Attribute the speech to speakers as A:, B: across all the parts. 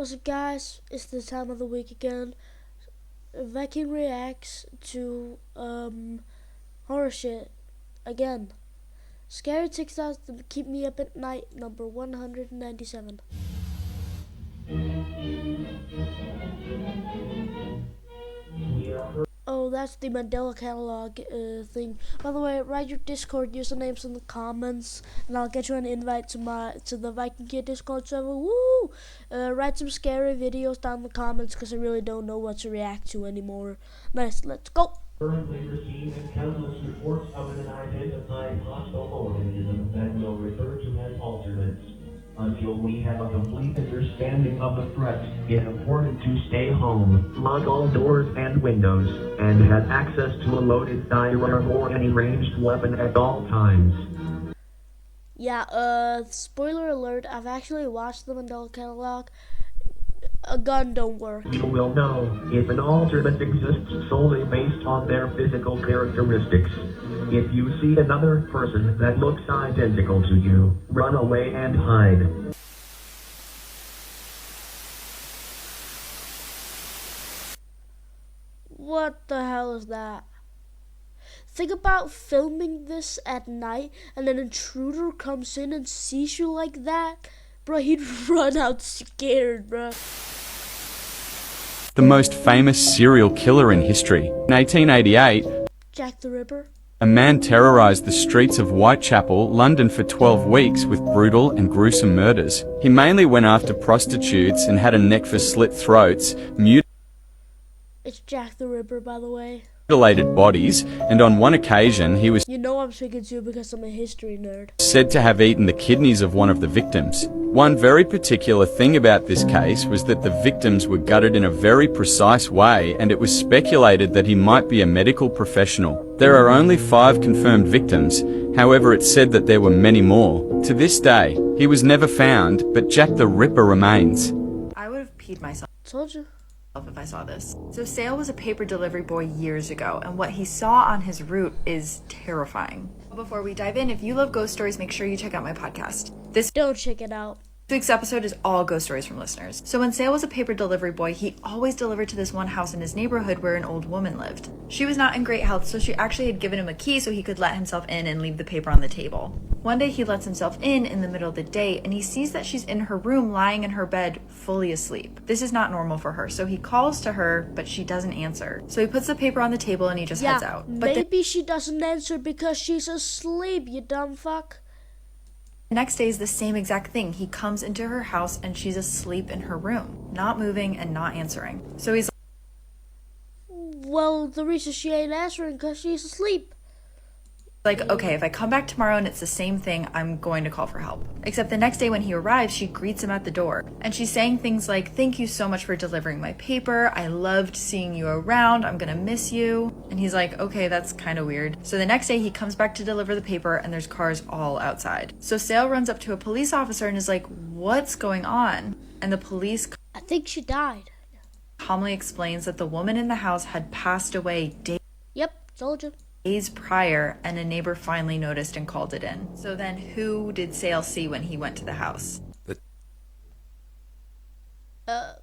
A: What's up, guys? It's the time of the week again. Viking reacts to horror shit again. Scary TikToks that keep me up at night, number 197. Oh, that's the Mandela catalog thing. By the way, write your Discord usernames in the comments, and I'll get you an invite to the Viking Kid Discord server. Woo! Write some scary videos down in the comments, because I really don't know what to react to anymore. Nice, let's go.
B: Currently receiving countless reports of an unidentified hostile organism that we'll refer to as alternates. Until we have a complete understanding of the threat, it's important to stay home, lock all doors and windows, and have access to a loaded firearm or any ranged weapon at all times.
A: Yeah, spoiler alert, I've actually watched the Mandela catalog. A gun don't work.
B: You will know if an alternate exists solely based on their physical characteristics. If you see another person that looks identical to you, run away and hide.
A: What the hell is that? Think about filming this at night and an intruder comes in and sees you like that. Bro, he'd run out scared, bro.
C: The most famous serial killer in history. In 1888,
A: Jack the Ripper.
C: a man terrorized the streets of Whitechapel, London for 12 weeks with brutal and gruesome murders. He mainly went after prostitutes and had a knack for slit throats,
A: It's Jack the Ripper, by the way.
C: mutilated bodies, and on one occasion he was
A: You know I'm speaking to you because I'm a history nerd.
C: said to have eaten the kidneys of one of the victims. One very particular thing about this case was that the victims were gutted in a very precise way, and it was speculated that he might be a medical professional. There are only 5 confirmed victims, however it's said that there were many more. To this day, he was never found, but Jack the Ripper remains.
D: I would have peed myself
A: Told you.
D: if I saw this. So Sale was a paper delivery boy years ago, and what he saw on his route is terrifying. Before we dive in, if you love ghost stories, make sure you check out my podcast. This
A: Don't check it out.
D: week's episode is all ghost stories from listeners. So when Sale was a paper delivery boy, he always delivered to this one house in his neighborhood where an old woman lived. She was not in great health, so she actually had given him a key so he could let himself in and leave the paper on the table. One day he lets himself in the middle of the day, and he sees that she's in her room lying in her bed fully asleep. This is not normal for her, so he calls to her, but she doesn't answer. So he puts the paper on the table and he just heads out. But
A: maybe she doesn't answer because she's asleep, you dumb fuck.
D: the next day is the same exact thing. He comes into her house and she's asleep in her room, not moving and not answering. So he's
A: Well, the reason she ain't answering because she's asleep.
D: like, okay, if I come back tomorrow and it's the same thing, I'm going to call for help. Except the next day when he arrives, she greets him at the door. And she's saying things like, thank you so much for delivering my paper. I loved seeing you around. I'm gonna miss you. And he's like, okay, that's kind of weird. So the next day he comes back to deliver the paper and there's cars all outside. So Sale runs up to a police officer and is like, what's going on? And the police
A: I think she died.
D: calmly explains that the woman in the house had passed away
A: Yep, told you.
D: days prior, and a neighbor finally noticed and called it in. So then who did Sale see when he went to the house?
A: It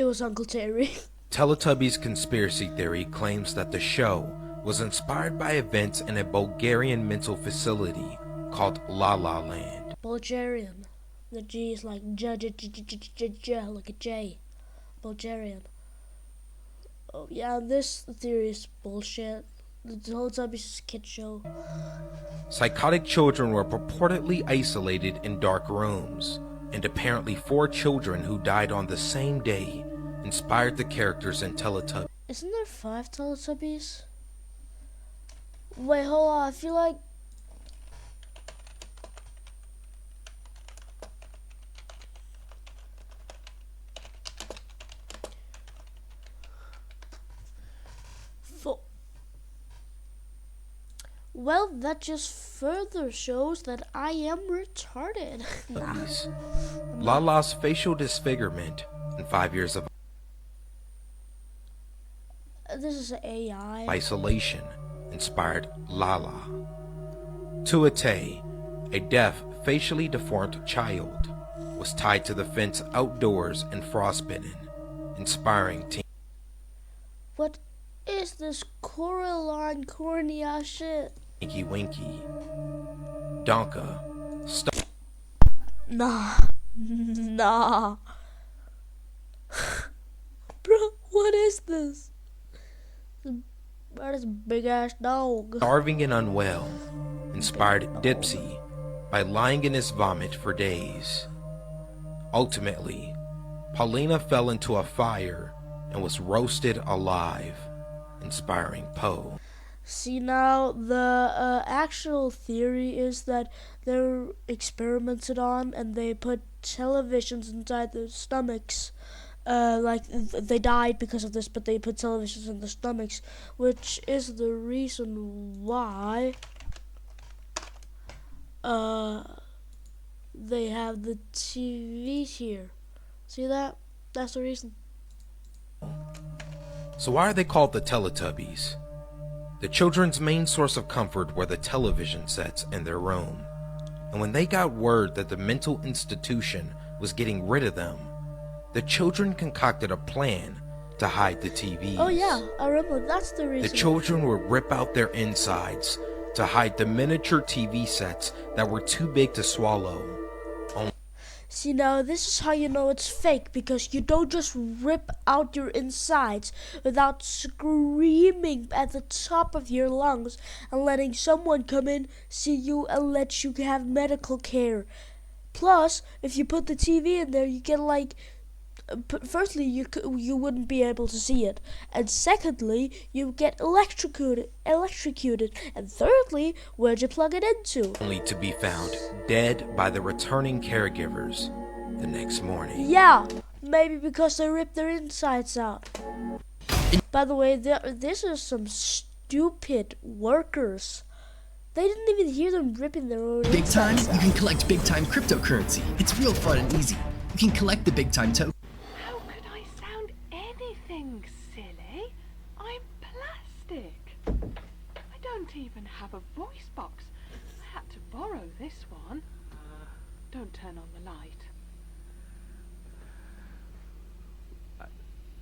A: was Uncle Terry.
E: Teletubbies conspiracy theory claims that the show was inspired by events in a Bulgarian mental facility called La La Land.
A: Bulgarian. The G is like like a J. Bulgarian. Oh yeah, this theory is bullshit. The whole time is just a kid show.
E: Psychotic children were purportedly isolated in dark rooms, and apparently 4 children who died on the same day inspired the characters in Teletubbies.
A: Isn't there 5 Teletubbies? Wait, hold on. I feel like well, that just further shows that I am retarded. Nah.
E: Lala's facial disfigurement and 5 years of
A: This is AI.
E: isolation inspired Lala. Tuate, a deaf, facially deformed child. was tied to the fence outdoors and frostbitten, inspiring teens.
A: What is this Coraline corny ass shit?
E: Tinky Winky, Donka,
A: Nah. Nah. Bro, what is this? That is a big ass dog.
E: Starving and unwell, inspired Dipsy by lying in his vomit for days. Ultimately, Paulina fell into a fire and was roasted alive, inspiring Poe.
A: See, now the actual theory is that they're experimented on and they put televisions inside their stomachs. They died because of this, but they put televisions in their stomachs, which is the reason why they have the TVs here. See that? That's the reason.
E: So why are they called the Teletubbies? The children's main source of comfort were the television sets in their room. And when they got word that the mental institution was getting rid of them, the children concocted a plan to hide the TVs.
A: Oh yeah, I remember. That's the reason.
E: The children would rip out their insides to hide the miniature TV sets that were too big to swallow.
A: See, now this is how you know it's fake, because you don't just rip out your insides without screaming at the top of your lungs and letting someone come in, see you, and let you have medical care. Plus, if you put the TV in there, you get firstly, you wouldn't be able to see it, and secondly, you get electrocuted, and thirdly, where'd you plug it into?
E: Only to be found dead by the returning caregivers the next morning.
A: Yeah, maybe because they ripped their insides out. By the way, this is some stupid workers. They didn't even hear them ripping their own
F: Big time,
A: insides
F: you can
A: out.
F: collect big time cryptocurrency. It's real fun and easy. You can collect the big time token.
G: How could I sound anything silly? I'm plastic. I don't even have a voice box. I had to borrow this one. Don't turn on the light.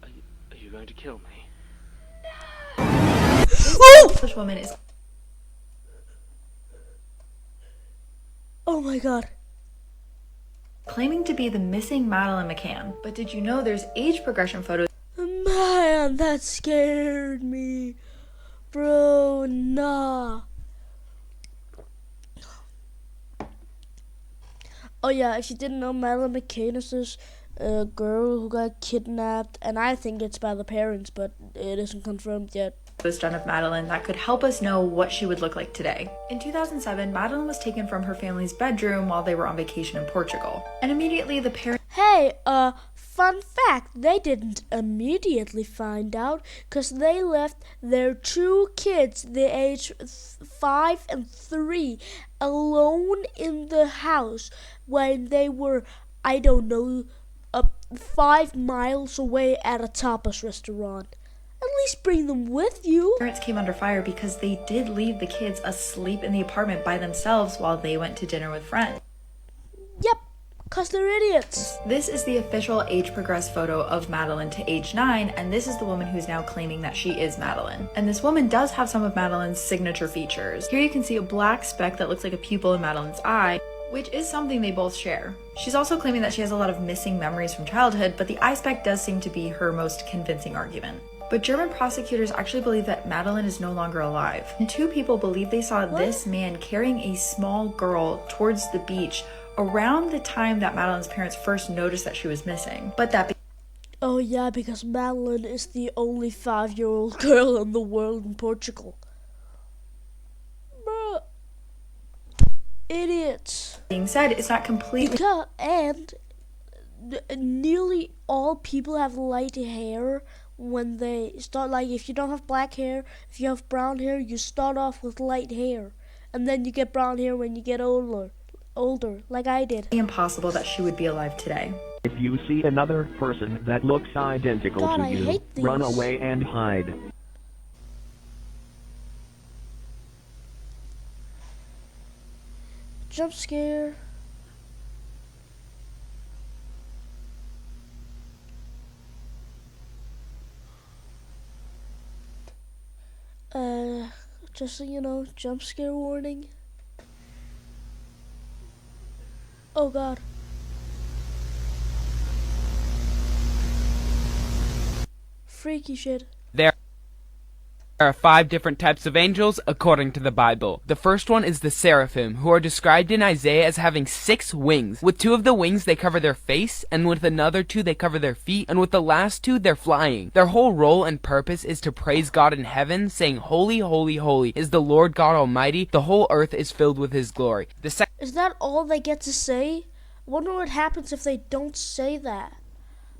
H: Are you going to kill me?
D: This woman is
A: Oh my god.
D: claiming to be the missing Madeline McCann. But did you know there's age progression photos
A: Man, that scared me. Bro, nah. Oh yeah, if you didn't know, Madeline McCann is this girl who got kidnapped, and I think it's by the parents, but it isn't confirmed yet.
D: was done of Madeline that could help us know what she would look like today. In 2007, Madeline was taken from her family's bedroom while they were on vacation in Portugal. And immediately the parents
A: Hey, fun fact, they didn't immediately find out, because they left their two kids, the age 5 and 3, alone in the house when they were, I don't know, 5 miles away at a tapas restaurant. At least bring them with you.
D: parents came under fire because they did leave the kids asleep in the apartment by themselves while they went to dinner with friends.
A: Yep, because they're idiots.
D: This is the official age progressed photo of Madeline to age 9, and this is the woman who's now claiming that she is Madeline. And this woman does have some of Madeline's signature features. Here you can see a black speck that looks like a pupil in Madeline's eye, which is something they both share. She's also claiming that she has a lot of missing memories from childhood, but the eye speck does seem to be her most convincing argument. But German prosecutors actually believe that Madeline is no longer alive. And 2 people believe they saw this man carrying a small girl towards the beach around the time that Madeline's parents first noticed that she was missing. But that
A: Oh yeah, because Madeline is the only 5-year-old girl in the world in Portugal. Bruh. Idiots.
D: being said, it's not completely
A: And nearly all people have light hair when they start. Like, if you don't have black hair, if you have brown hair, you start off with light hair, and then you get brown hair when you get older, like I did.
D: impossible that she would be alive today.
B: If you see another person that looks identical
A: God,
B: to
A: I
B: you,
A: hate these.
B: run away and hide.
A: Jump scare. Uh, just so you know, jump scare warning. Oh god. Freaky shit.
I: There are 5 different types of angels according to the Bible. The first one is the seraphim, who are described in Isaiah as having 6 wings. With 2 of the wings they cover their face, and with another 2 they cover their feet, and with the last 2 they're flying. Their whole role and purpose is to praise God in heaven, saying, "Holy, holy, holy is the Lord God Almighty. The whole earth is filled with His glory."
A: Is that all they get to say? I wonder what happens if they don't say that.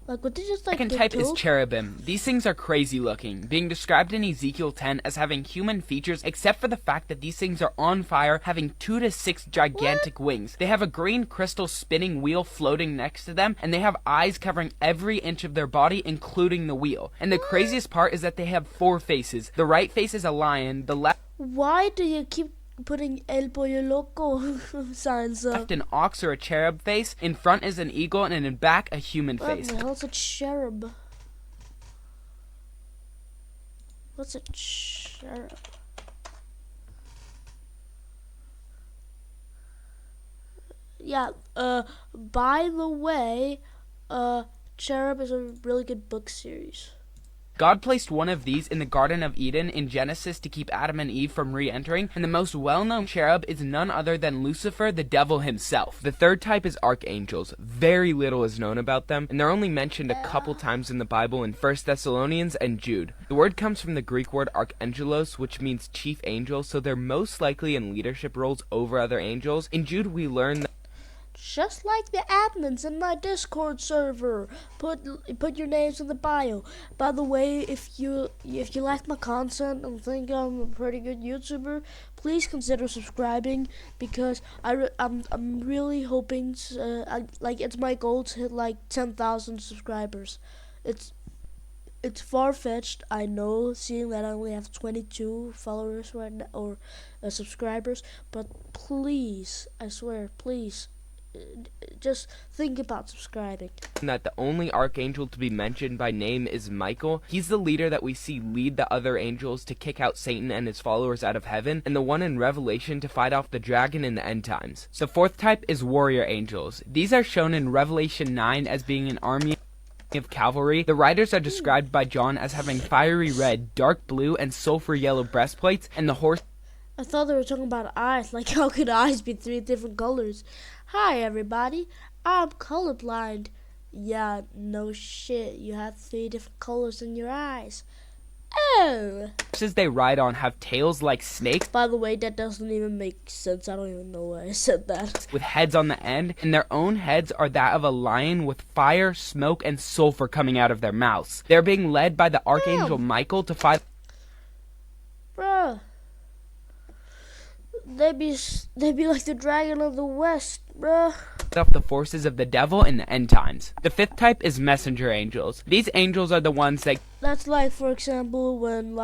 A: Like, would they just like
I: Second
A: get
I: type is
A: killed?
I: cherubim. These things are crazy looking, being described in Ezekiel 10 as having human features, except for the fact that these things are on fire, having 2 to 6 gigantic wings. They have a green crystal spinning wheel floating next to them, and they have eyes covering every inch of their body, including the wheel. And the craziest part is that they have 4 faces. The right face is a lion, the left
A: Why do you keep putting El Pollo Loco signs up?
I: an ox or a cherub face, in front is an eagle, and in back a human
A: What
I: face.
A: the hell's a cherub? What's a cherub? Yeah, by the way, Cherub is a really good book series.
I: God placed one of these in the Garden of Eden in Genesis to keep Adam and Eve from re-entering, and the most well-known cherub is none other than Lucifer, the devil himself. The third type is archangels. Very little is known about them, and they're only mentioned a couple times in the Bible in 1 Thessalonians and Jude. The word comes from the Greek word archangelos, which means chief angel, so they're most likely in leadership roles over other angels. In Jude, we learn that
A: Just like the admins in my Discord server. Put your names in the bio. By the way, if you like my content and think I'm a pretty good YouTuber, please consider subscribing, because I'm really hoping to, it's my goal to hit like 10,000 subscribers. It's far-fetched, I know, seeing that I only have 22 followers right now, or subscribers, but please, I swear, please, just think about subscribing.
I: that the only archangel to be mentioned by name is Michael. He's the leader that we see lead the other angels to kick out Satan and his followers out of heaven, and the one in Revelation to fight off the dragon in the end times. The fourth type is warrior angels. These are shown in Revelation 9 as being an army of cavalry. The riders are described by John as having fiery red, dark blue, and sulfur yellow breastplates, and the horse
A: I thought they were talking about eyes. Like, how could eyes be 3 different colors? Hi, everybody. I'm colorblind. Yeah, no shit. You have 3 different colors in your eyes. Oh.
I: horses they ride on have tails like snakes
A: By the way, that doesn't even make sense. I don't even know why I said that.
I: with heads on the end, and their own heads are that of a lion with fire, smoke, and sulfur coming out of their mouths. They're being led by the archangel Michael to fight
A: Bruh. They be like the dragon of the west, bruh.
I: off the forces of the devil in the end times. The fifth type is messenger angels. These angels are the ones that
A: That's like, for example, when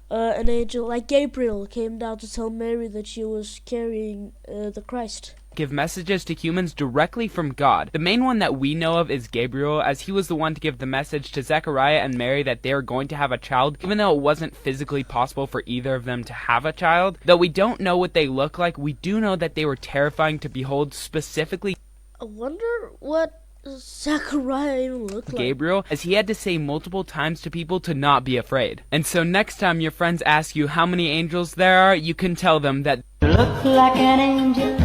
A: an angel like Gabriel came down to tell Mary that she was carrying the Christ.
I: give messages to humans directly from God. The main one that we know of is Gabriel, as he was the one to give the message to Zechariah and Mary that they were going to have a child, even though it wasn't physically possible for either of them to have a child. Though we don't know what they look like, we do know that they were terrifying to behold, specifically
A: I wonder what Zechariah even looked like.
I: Gabriel, as he had to say multiple times to people to not be afraid. And so next time your friends ask you how many angels there are, you can tell them that
J: Look like an angel,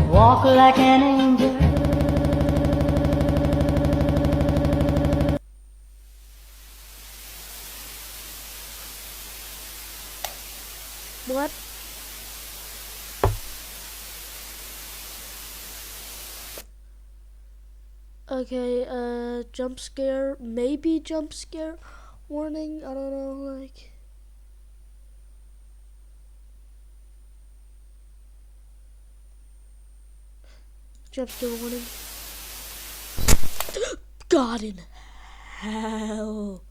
J: walk like an angel.
A: What? Okay, jump scare, maybe jump scare warning, I don't know, like. Jump scare warning. God in hell.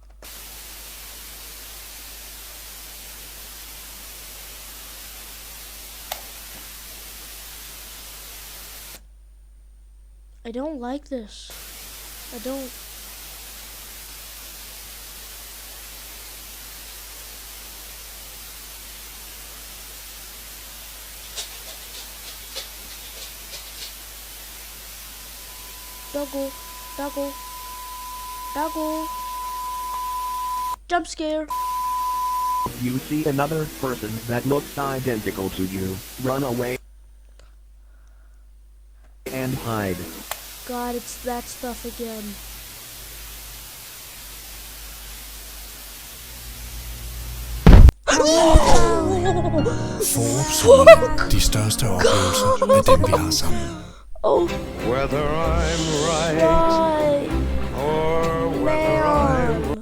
A: I don't like this. I don't. Doggle, doggle, doggle. Jump scare.
B: If you see another person that looks identical to you, run away and hide.
A: God, it's that stuff again.
K: Forbes, de største oplevelser er dem, vi har sammen.
A: Oh,
B: Whether I'm
A: right.
B: or
A: Man.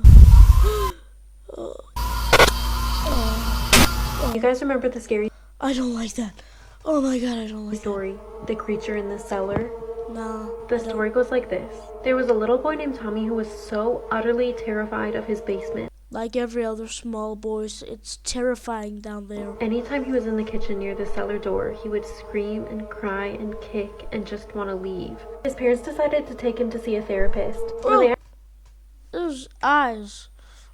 L: You guys remember the scary
A: I don't like that. Oh my god, I don't like that.
L: story, the creature in the cellar?
A: No.
L: The story goes like this. There was a little boy named Tommy who was so utterly terrified of his basement.
A: Like every other small boys, it's terrifying down there.
L: Anytime he was in the kitchen near the cellar door, he would scream and cry and kick and just want to leave. His parents decided to take him to see a therapist.
A: Oh, there's eyes.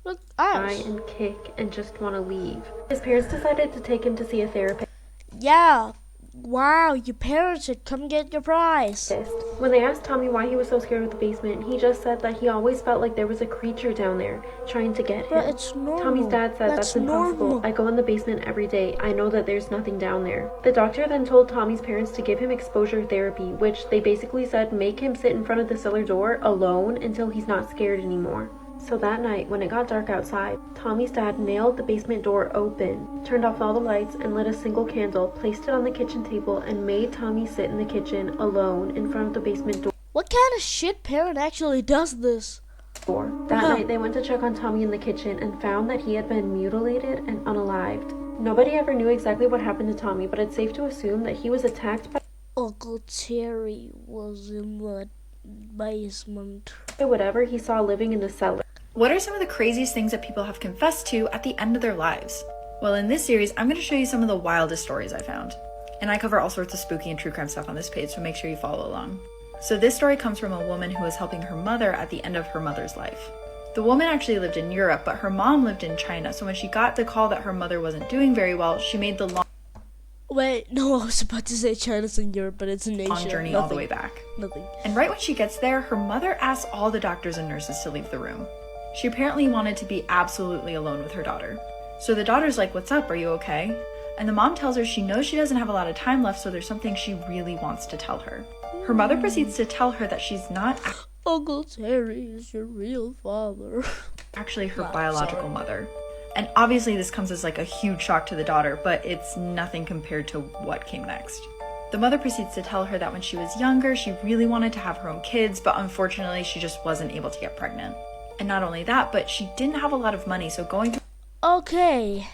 A: Look,
L: Cry
A: eyes.
L: and kick and just want to leave. His parents decided to take him to see a therapist.
A: Yeah. Wow, your parents should come get your prize.
L: When they asked Tommy why he was so scared of the basement, he just said that he always felt like there was a creature down there trying to get him.
A: But it's normal.
L: Tommy's dad said that's impossible.
A: Normal.
L: I go in the basement every day. I know that there's nothing down there. The doctor then told Tommy's parents to give him exposure therapy, which they basically said make him sit in front of the cellar door alone until he's not scared anymore. So that night, when it got dark outside, Tommy's dad nailed the basement door open, turned off all the lights, and lit a single candle, placed it on the kitchen table, and made Tommy sit in the kitchen alone in front of the basement door.
A: What kind of shit parent actually does this?
L: That night, they went to check on Tommy in the kitchen and found that he had been mutilated and unalived. Nobody ever knew exactly what happened to Tommy, but it's safe to assume that he was attacked by
A: Uncle Terry was in the basement.
L: whatever he saw living in the cellar.
D: What are some of the craziest things that people have confessed to at the end of their lives? Well, in this series, I'm going to show you some of the wildest stories I found. And I cover all sorts of spooky and true crime stuff on this page, so make sure you follow along. So this story comes from a woman who was helping her mother at the end of her mother's life. The woman actually lived in Europe, but her mom lived in China, so when she got the call that her mother wasn't doing very well, she made the
A: Wait, no, I was about to say China's in Europe, but it's in Asia.
D: long journey all the way back.
A: Nothing.
D: And right when she gets there, her mother asks all the doctors and nurses to leave the room. She apparently wanted to be absolutely alone with her daughter. So the daughter's like, "What's up? Are you okay?" And the mom tells her she knows she doesn't have a lot of time left, so there's something she really wants to tell her. Her mother proceeds to tell her that she's not
A: Uncle Terry is your real father.
D: actually her biological mother. And obviously this comes as like a huge shock to the daughter, but it's nothing compared to what came next. The mother proceeds to tell her that when she was younger, she really wanted to have her own kids, but unfortunately she just wasn't able to get pregnant. And not only that, but she didn't have a lot of money, so going through
A: Okay.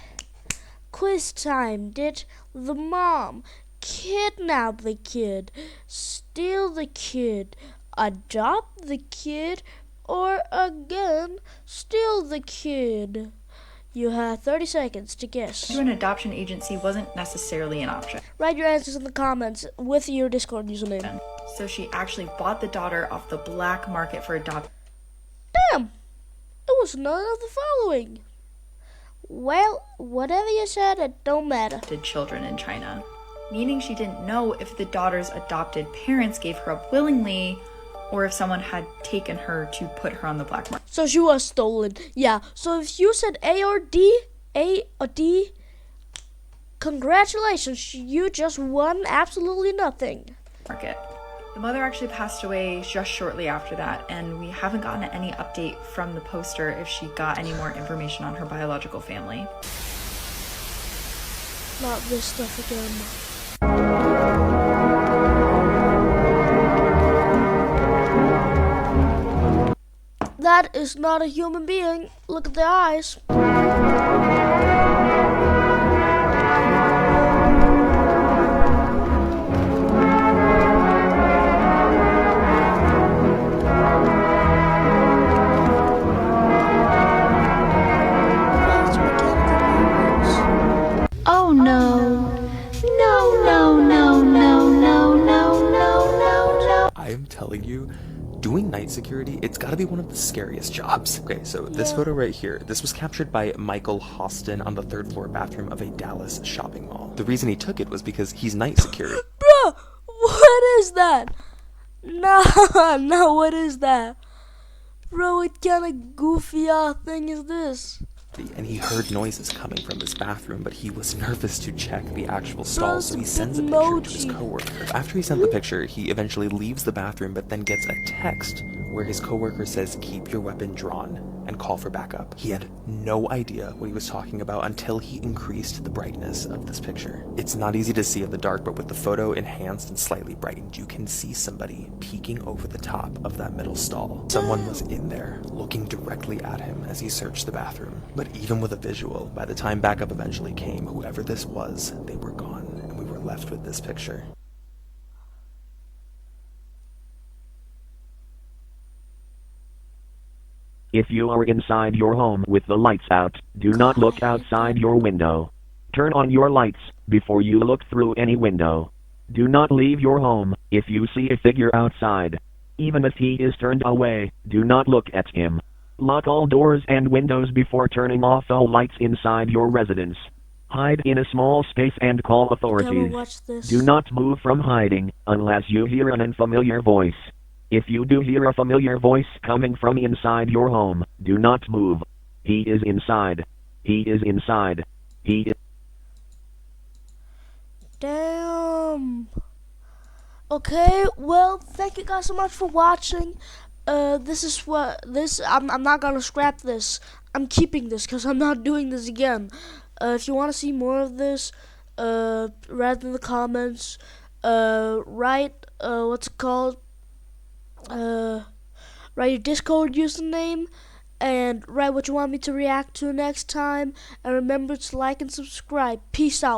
A: Quiz time. Did the mom kidnap the kid, steal the kid, adopt the kid, or again, steal the kid? You have 30 seconds to guess.
D: to an adoption agency wasn't necessarily an option.
A: Write your answers in the comments with your Discord username.
D: So she actually bought the daughter off the black market for adoption.
A: Damn! It was none of the following. Well, whatever you said, it don't matter.
D: Children in China, meaning she didn't know if the daughter's adopted parents gave her up willingly or if someone had taken her to put her on the black market.
A: So she was stolen. Yeah, so if you said A or D, congratulations, you just won absolutely nothing.
D: The mother actually passed away just shortly after that, and we haven't gotten any update from the poster if she got any more information on her biological family.
A: Not this stuff again. That is not a human being. Look at the eyes.
J: Oh no. No, no, no, no, no, no, no, no, no.
M: I am telling you, doing night security, it's gotta be one of the scariest jobs. Okay, so this photo right here, this was captured by Michael Hostin on the 3rd floor bathroom of a Dallas shopping mall. The reason he took it was because he's night security.
A: Bruh, what is that? No, no, what is that? Bro, what kind of goofy thing is this?
M: And he heard noises coming from his bathroom, but he was nervous to check the actual
A: Bro,
M: stall,
A: it's
M: so
A: a
M: he
A: big
M: sends a picture to his
A: emoji.
M: coworker. After he sent the picture, he eventually leaves the bathroom, but then gets a text where his coworker says, "Keep your weapon drawn and call for backup." He had no idea what he was talking about until he increased the brightness of this picture. It's not easy to see in the dark, but with the photo enhanced and slightly brightened, you can see somebody peeking over the top of that middle stall. Someone was in there, looking directly at him as he searched the bathroom. But even with a visual, by the time backup eventually came, whoever this was, they were gone, and we were left with this picture.
N: If you are inside your home with the lights out, do not look outside your window. Turn on your lights before you look through any window. Do not leave your home if you see a figure outside. Even if he is turned away, do not look at him. Lock all doors and windows before turning off all lights inside your residence. Hide in a small space and call authorities.
A: Watch this.
N: Do not move from hiding unless you hear an unfamiliar voice. If you do hear a familiar voice coming from inside your home, do not move. He is inside. He is inside. He is...
A: Damn. Okay, well, thank you guys so much for watching. I'm not gonna scrap this. I'm keeping this because I'm not doing this again. If you want to see more of this, write in the comments. Write write your Discord username and write what you want me to react to next time. And remember to like and subscribe. Peace out.